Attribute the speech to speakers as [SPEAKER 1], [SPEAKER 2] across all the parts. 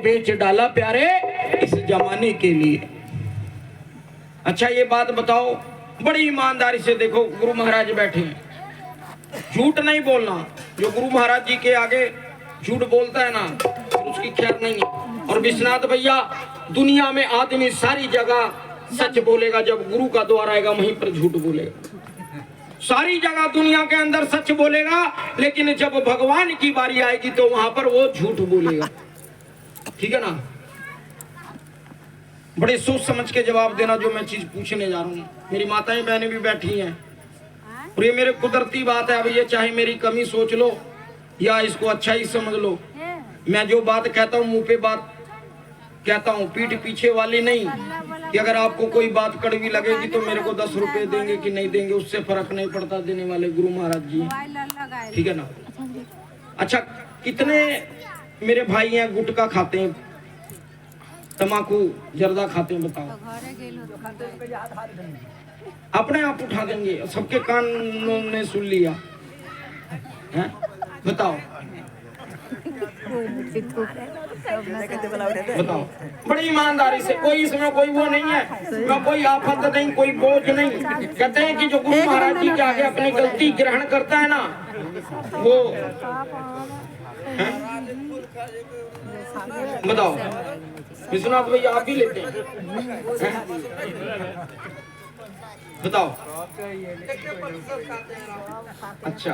[SPEAKER 1] बेच डाला प्यारे इस जमाने के लिए। अच्छा ये बात बताओ, बड़ी ईमानदारी से देखो, गुरु महाराज बैठे हैं, झूठ नहीं बोलना। जो गुरु महाराज जी के आगे झूठ बोलता है ना, उसकी खैर नहीं है। और विश्वनाथ भैया, दुनिया में आदमी सारी जगह सच बोलेगा, जब गुरु का द्वार आएगा वहीं पर झूठ बोलेगा। सारी जगह दुनिया के अंदर सच बोलेगा, लेकिन जब भगवान की बारी आएगी तो वहां पर वो झूठ बोलेगा। ठीक है ना? बड़े सोच समझ के जवाब देना जो मैं चीज पूछने जा रहा हूँ। मेरी माताएं बहनें भी बैठी हैं और ये मेरे कुदरती बात है। अब ये चाहे मेरी कमी सोच लो या इसको अच्छा ही समझ लो, मैं जो बात कहता हूँ मुंह पे बात कहता हूँ, पीठ पीछे वाली नहीं। कि अगर आपको कोई बात कड़वी लगेगी तो मेरे को 10 रुपए देंगे कि नहीं देंगे, उससे फर्क नहीं पड़ता, देने वाले गुरु महाराज जी। ठीक है ना? अच्छा, कितने मेरे भाई हैं गुटखा खाते हैं, तमाकू जर्दा खाते हैं, बताओ? अपने आप उठा देंगे, सबके कानों ने सुन लिया है? बताओ बताओ, बड़ी ईमानदारी से, कोई इसमें कोई वो नहीं है, ना कोई आफत नहीं, कोई बोझ नहीं। कहते हैं कि जो गुरु महाराज जी के आगे अपनी गलती ग्रहण करता है ना, वो है? बताओ विश्वनाथ भैया, आप भी लेते हैं? बताओ। अच्छा,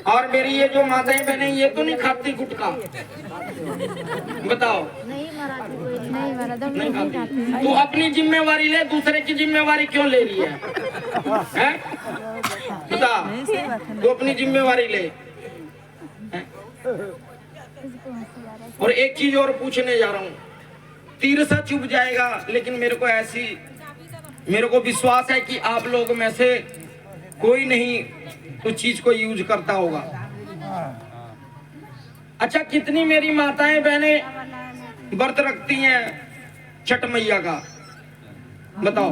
[SPEAKER 1] और मेरी ये जो माताएं बहनें ये तो नहीं खाती गुटखा? बताओ। नहीं खाती। तू अपनी जिम्मेवारी ले, दूसरे की जिम्मेवारी क्यों ले रही है? हैं? बता, तू अपनी जिम्मेवारी ले। हैं? और एक चीज और पूछने जा रहा हूँ, तीर सा चुभ जाएगा, लेकिन मेरे को विश्वास है कि आप लोग में से कोई नहीं तो चीज को यूज करता होगा। अच्छा, कितनी मेरी माताएं बहनें व्रत रखती हैं छठ मैया का? बताओ।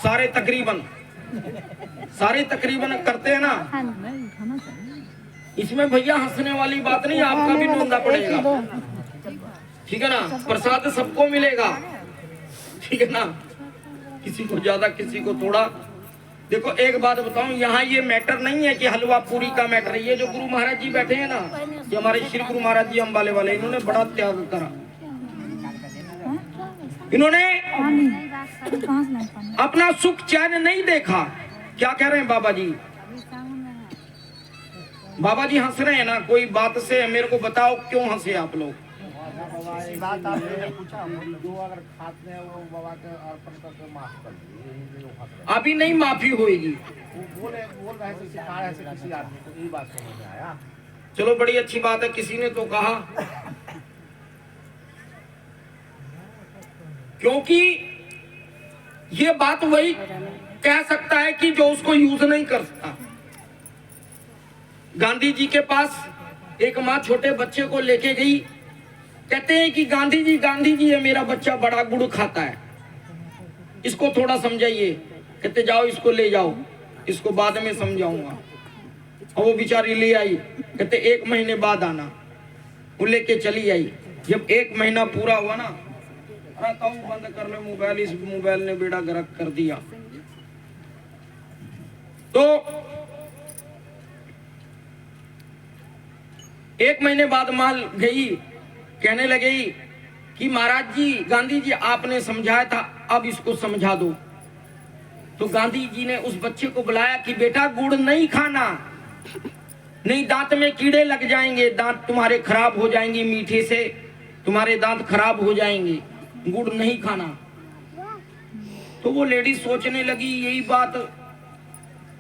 [SPEAKER 1] सारे तकरीबन करते हैं ना? इसमें भैया हंसने वाली बात नहीं, आपका भी ढूंढना पड़ेगा। ठीक है ना? प्रसाद सबको मिलेगा। ठीक है ना? किसी को ज्यादा, किसी को थोड़ा। देखो एक बात बताऊं, यहाँ ये मैटर नहीं है कि हलवा पूरी का मैटर है। ये जो गुरु महाराज जी बैठे हैं ना, ये हमारे श्री गुरु महाराज जी अम्बाले वाले, इन्होंने बड़ा त्याग करा। इन्होंने अपना सुख चैन नहीं देखा। क्या कह रहे हैं बाबा जी? बाबा जी हंस रहे हैं ना कोई बात से, मेरे को बताओ क्यों हंसे आप लोग?
[SPEAKER 2] बात आपने पूछा, जो अगर खाते हैं वो बाबा के अर्पण करके माफ कर दीजिए।
[SPEAKER 1] अभी नहीं माफी होगी।
[SPEAKER 2] बोल रहे थे, सिखा रहे थे किसी आदमी को, यही बात समझ में आया।
[SPEAKER 1] चलो बड़ी अच्छी बात है, किसी ने तो कहा, क्योंकि ये बात वही कह सकता है कि जो उसको यूज नहीं कर सकता। गांधी जी के पास एक माँ छोटे बच्चे को लेके गई, कहते हैं कि गांधी जी ये मेरा बच्चा बड़ा गुड़ खाता है, इसको थोड़ा समझाइए। कहते जाओ इसको ले जाओ, इसको बाद में समझाऊंगा। और वो बेचारी ले आई, कहते 1 महीने बाद आना। वो लेके चली आई। जब 1 महीना पूरा हुआ ना, बंद कर ले मोबाइल, इस मोबाइल ने बेड़ा गर्क कर दिया। तो 1 महीने बाद माल गई, कहने लगी कि महाराज जी, गांधी जी आपने समझाया था, अब इसको समझा दो। तो गांधी जी ने उस बच्चे को बुलाया कि बेटा गुड़ नहीं खाना, नहीं दांत में कीड़े लग जाएंगे, दांत तुम्हारे खराब हो जाएंगे, मीठे से तुम्हारे दांत खराब हो जाएंगे, गुड़ नहीं खाना। तो वो लेडी सोचने लगी यही बात,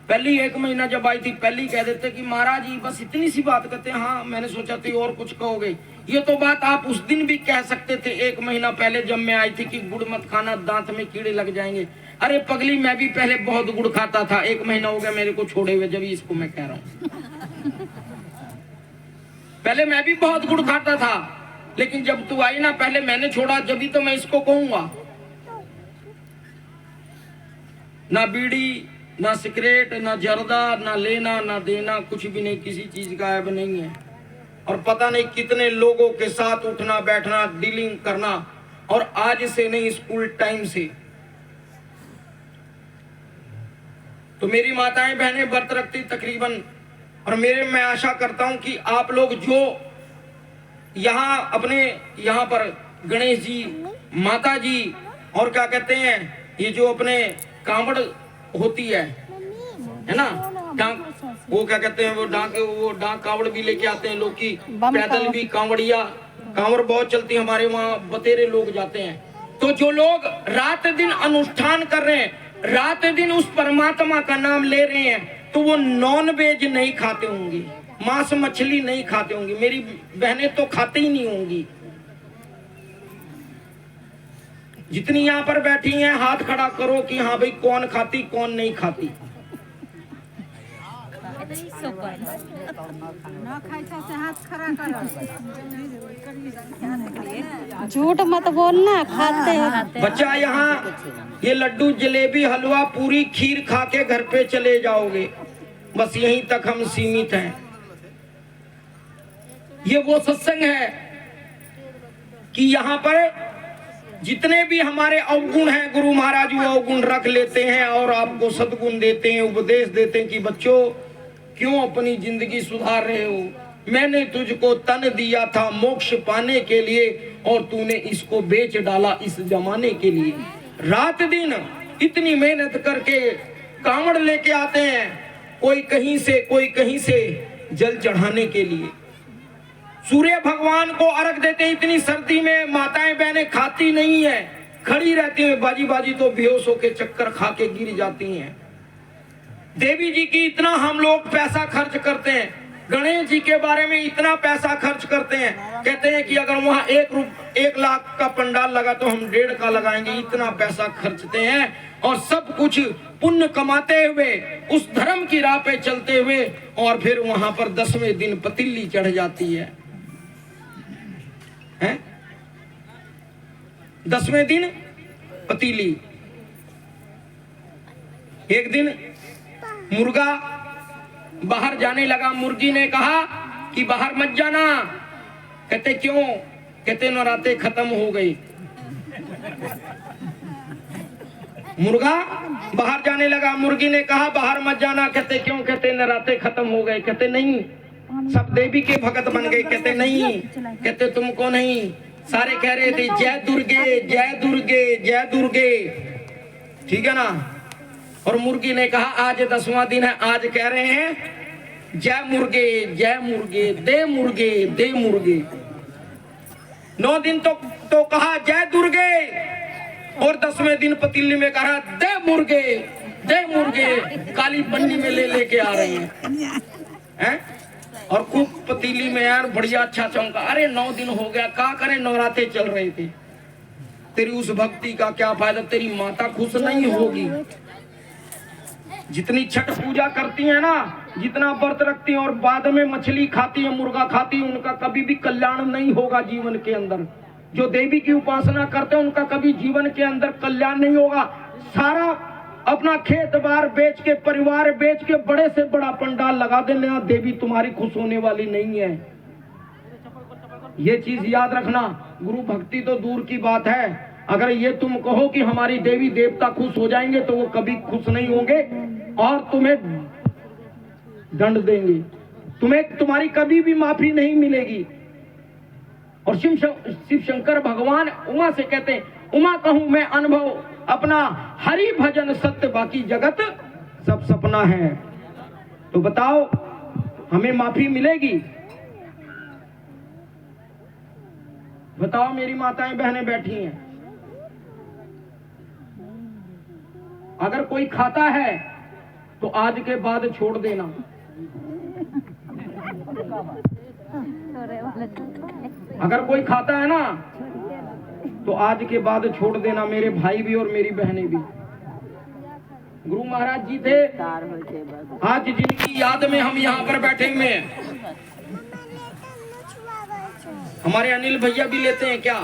[SPEAKER 1] पहली 1 महीना जब आई थी, पहली कह देते कि महाराज जी बस इतनी सी बात कहते हैं। हाँ, मैंने सोचा थी और कुछ कहोगे। ये तो बात आप उस दिन भी कह सकते थे, 1 महीना पहले जब मैं आई थी, कि गुड़ मत खाना, दांत में कीड़े लग जाएंगे। अरे पगली, मैं भी पहले बहुत गुड़ खाता था, 1 महीना हो गया मेरे को छोड़े हुए, जब इसको मैं कह रहा हूँ। पहले मैं भी बहुत गुड़ खाता था, लेकिन जब तू आई ना, पहले मैंने छोड़ा, जब भी तो मैं इसको कहूंगा। ना बीड़ी, ना सिगरेट, ना जर्दा, ना लेना ना देना, कुछ भी नहीं, किसी चीज का ऐब नहीं है। और पता नहीं कितने लोगों के साथ उठना बैठना डीलिंग करना, और आज से नहीं स्कूल टाइम से। तो मेरी माताएं बहनें व्रत रखती तकरीबन, और मैं आशा करता हूं कि आप लोग जो यहाँ अपने यहाँ पर गणेश जी, माता जी, और क्या कहते हैं ये जो अपने कांवड़ होती है ना, डांक, वो क्या कहते हैं, वो डांक कांवड़ भी लेके आते हैं लोग की, पैदल भी कांवड़िया, कांवड़ बहुत चलती है हमारे वहाँ, बतेरे लोग जाते हैं। तो जो लोग रात दिन अनुष्ठान कर रहे हैं, रात दिन उस परमात्मा का नाम ले रहे हैं, तो वो नॉन वेज नहीं खाते होंगे, मांस मछली नहीं खाते होंगे। मेरी बहनें तो खाती ही नहीं होंगी। जितनी यहाँ पर बैठी हैं हाथ खड़ा करो कि हाँ भाई कौन खाती कौन नहीं खाती।
[SPEAKER 3] झूठ मत बोलना, खाते हैं।
[SPEAKER 1] बच्चा यहाँ ये लड्डू जलेबी हलवा पूरी खीर खा के घर पे चले जाओगे, बस यहीं तक हम सीमित हैं। ये वो सत्संग है कि यहाँ पर जितने भी हमारे अवगुण हैं, गुरु महाराज वो अवगुण रख लेते हैं और आपको सद्गुण देते हैं, उपदेश देते हैं कि बच्चों क्यों अपनी जिंदगी सुधार रहे हो। मैंने तुझको तन दिया था मोक्ष पाने के लिए और तूने इसको बेच डाला इस जमाने के लिए। रात दिन इतनी मेहनत करके कांवड़ लेके आते हैं, कोई कहीं से जल चढ़ाने के लिए। सूर्य भगवान को अर्घ देते हैं, इतनी सर्दी में माताएं बहनें खाती नहीं है, खड़ी रहती हैं, बाजी तो बेहोश होके चक्कर खा के गिर जाती हैं। देवी जी की इतना हम लोग पैसा खर्च करते हैं, गणेश जी के बारे में इतना पैसा खर्च करते हैं, कहते हैं कि अगर वहां 1 लाख का पंडाल लगा तो हम 1.5 का लगाएंगे, इतना पैसा खर्चते हैं। और सब कुछ पुण्य कमाते हुए उस धर्म की राह पे चलते हुए, और फिर वहां पर 10वें दिन पतीली चढ़ जाती है, 10वें दिन पतीली। एक दिन मुर्गा बाहर जाने लगा, मुर्गी ने कहा कि बाहर मत जाना। कहते क्यों? कहते नवरात्रे खत्म हो गई। मुर्गा बाहर जाने लगा, मुर्गी ने कहा बाहर मत जाना। कहते क्यों? कहते नवरात्रे खत्म हो गए। कहते नहीं, सब देवी के भगत बन गए। कहते नहीं। कहते तुमको नहीं, सारे कह रहे थे जय दुर्गे जय दुर्गे जय दुर्गे, ठीक है ना। और मुर्गी ने कहा आज 10वां दिन है, आज कह रहे हैं जय मुर्गे दे मुर्गे दे मुर्गे। 9 दिन तो कहा जय दुर्गे, और 10वें दिन पतीली में कहा दे मुर्गे दे मुर्गे। काली पन्नी में लेके आ रहे हैं, और खूब पतीली में यार बढ़िया अच्छा चौंका। अरे 9 दिन हो गया, क्या करें, नवरात्रे चल रहे थे। तेरी उस भक्ति का क्या फायदा, तेरी माता खुश नहीं होगी। जितनी छठ पूजा करती है ना, जितना व्रत रखती है और बाद में मछली खाती है, मुर्गा खाती है, उनका कभी भी कल्याण नहीं होगा जीवन के अंदर। जो देवी की उपासना करते हैं उनका कभी जीवन के अंदर कल्याण नहीं होगा। सारा अपना खेत बार बेच के, परिवार बेच के बड़े से बड़ा पंडाल लगा देना, देवी तुम्हारी खुश होने वाली नहीं है। ये चीज याद रखना। गुरु भक्ति तो दूर की बात है, अगर ये तुम कहो कि हमारी देवी देवता खुश हो जाएंगे तो वो कभी खुश नहीं होंगे और तुम्हें दंड देंगे, तुम्हारी कभी भी माफी नहीं मिलेगी। और शिव शंकर भगवान उमा से कहते हैं, उमा कहूं मैं अनुभव अपना, हरि भजन सत्य बाकी जगत सब सपना है। तो बताओ हमें माफी मिलेगी? बताओ, मेरी माताएं बहनें बैठी हैं, अगर कोई खाता है तो आज के बाद छोड़ देना। अगर कोई खाता है ना तो आज के बाद छोड़ देना, मेरे भाई भी और मेरी बहनें भी। गुरु महाराज जी थे, आज जिनकी याद में हम यहाँ पर बैठे हुए हैं। हमारे अनिल भैया भी लेते हैं क्या?